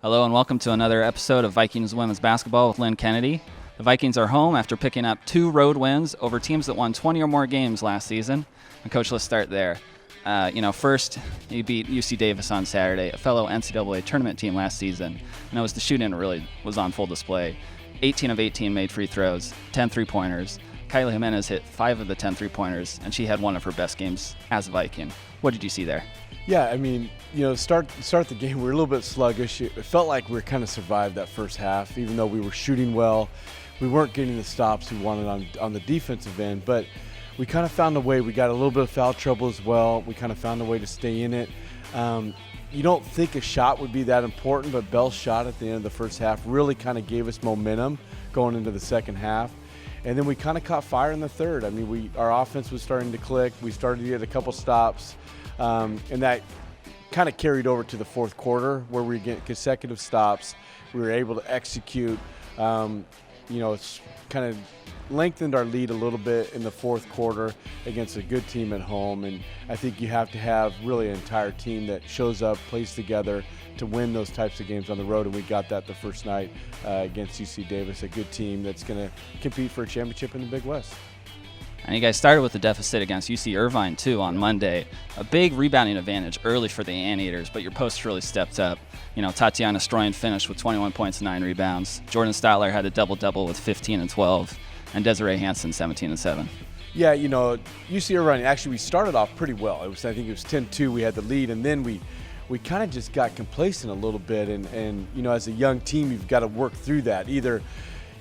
Hello and welcome to another episode of Vikings Women's Basketball with Lynn Kennedy. The Vikings are home after picking up 2 road wins over teams that won 20 or more games last season. And Coach, let's start there. First, you beat UC Davis on Saturday, a fellow NCAA tournament team last season. And it was the shooting really was on full display. 18 of 18 made free throws, 10 three-pointers. Kylie Jimenez hit 5 of the 10 three-pointers, and she had one of her best games as a Viking. What did you see there? Yeah, I mean, start the game, we were a little bit sluggish. It felt like we kind of survived that first half, even though we were shooting well. We weren't getting the stops we wanted on the defensive end, but we kind of found a way. We got a little bit of foul trouble as well. We kind of found a way to stay in it. You don't think a shot would be that important, but Bell's shot at the end of the first half really kind of gave us momentum going into the second half. And then we kind of caught fire in the third. I mean, our offense was starting to click. We started to get a couple stops. And that kind of carried over to the fourth quarter where we get consecutive stops. We were able to execute. It's kind of lengthened our lead a little bit in the fourth quarter against a good team at home. And I think you have to have really an entire team that shows up, plays together to win those types of games on the road. And we got that the first night against UC Davis, a good team that's going to compete for a championship in the Big West. And you guys started with a deficit against UC Irvine, too, on Monday. A big rebounding advantage early for the Anteaters, but your posts really stepped up. Tatiana Stroyan finished with 21 points and 9 rebounds. Jordan Statler had a double-double with 15 and 12, and Desiree Hansen 17 and 7. Yeah, UC Irvine, actually, we started off pretty well. I think it was 10-2. We had the lead, and then we kind of just got complacent a little bit. And as a young team, you've got to work through that. Either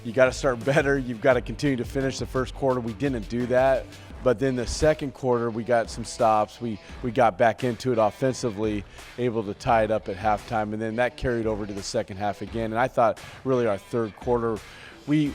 you got to start better. You've got to continue to finish the first quarter. We didn't do that. But then the second quarter, we got some stops. We got back into it offensively, able to tie it up at halftime. And then that carried over to the second half again. And I thought really our third quarter, we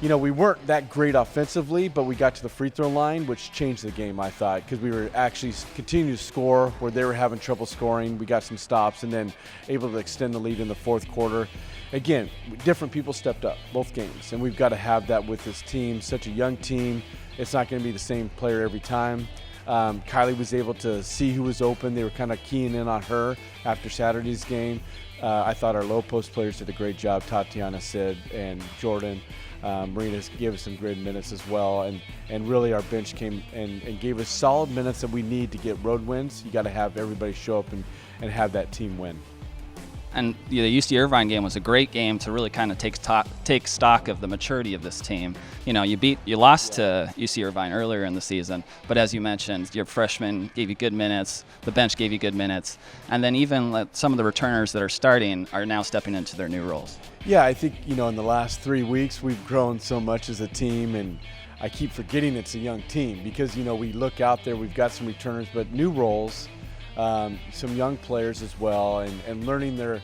weren't that great offensively, but we got to the free throw line, which changed the game, I thought, because we were actually continuing to score where they were having trouble scoring. We got some stops and then able to extend the lead in the fourth quarter. Again, different people stepped up both games, and we've got to have that with this team. Such a young team. It's not going to be the same player every time. Kylie was able to see who was open. They were kind of keying in on her after Saturday's game. I thought our low post players did a great job. Tatiana, Sid, and Jordan. Marina gave us some great minutes as well, and really our bench came and gave us solid minutes that we need to get road wins. You got to have everybody show up and have that team win. And the UC Irvine game was a great game to really kind of take stock of the maturity of this team. You lost to UC Irvine earlier in the season, but as you mentioned, your freshmen gave you good minutes, the bench gave you good minutes, and then even some of the returners that are starting are now stepping into their new roles. Yeah, I think, in the last 3 weeks we've grown so much as a team, and I keep forgetting it's a young team because, we look out there, we've got some returners, but new roles. Some young players as well, and learning their,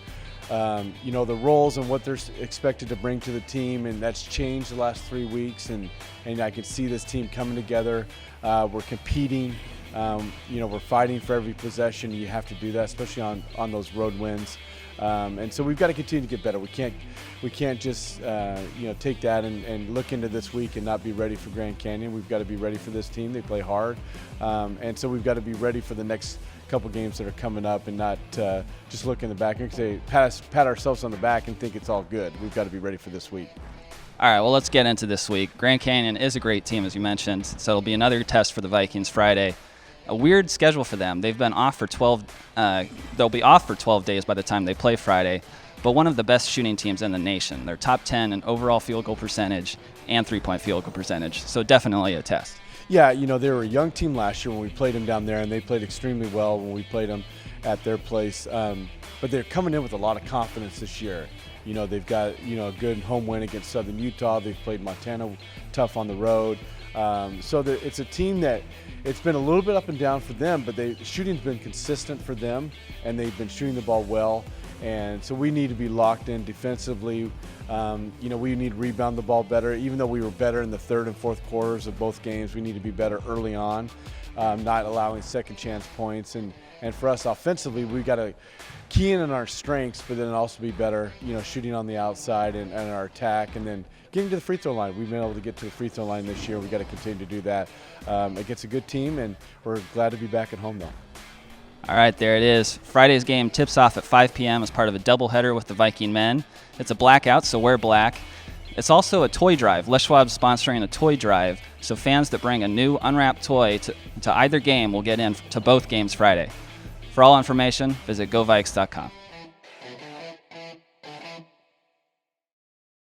the roles and what they're expected to bring to the team, and that's changed the last 3 weeks, and I can see this team coming together. We're competing, we're fighting for every possession. You have to do that, especially on those road wins. And so we've got to continue to get better. We can't just take that and look into this week and not be ready for Grand Canyon. We've got to be ready for this team. They play hard, and so we've got to be ready for the next couple games that are coming up, and not just look in the back and say pat ourselves on the back and think it's all good. We've got to be ready for this week. All right, well, let's get into this week. Grand Canyon is a great team, as you mentioned, so it'll be another test for the Vikings Friday. A weird schedule for them. They've been off for 12. They'll be off for 12 days by the time they play Friday. But one of the best shooting teams in the nation. They're top 10 in overall field goal percentage and three-point field goal percentage. So definitely a test. Yeah, they were a young team last year when we played them down there, and they played extremely well when we played them at their place. But they're coming in with a lot of confidence this year. They've got a good home win against Southern Utah. They've played Montana tough on the road. So it's a team that it's been a little bit up and down for them, but the shooting's been consistent for them, and they've been shooting the ball well. And so we need to be locked in defensively. We need to rebound the ball better. Even though we were better in the third and fourth quarters of both games, we need to be better early on, not allowing second chance points. And for us offensively, we've got to key in on our strengths, but then also be better, shooting on the outside and our attack, and then getting to the free throw line. We've been able to get to the free throw line this year. We've got to continue to do that against a good team, and we're glad to be back at home, though. All right, there it is. Friday's game tips off at 5 p.m. as part of a doubleheader with the Viking men. It's a blackout, so wear black. It's also a toy drive. Les Schwab's sponsoring a toy drive, so fans that bring a new unwrapped toy to either game will get in to both games Friday. For all information, visit govikes.com.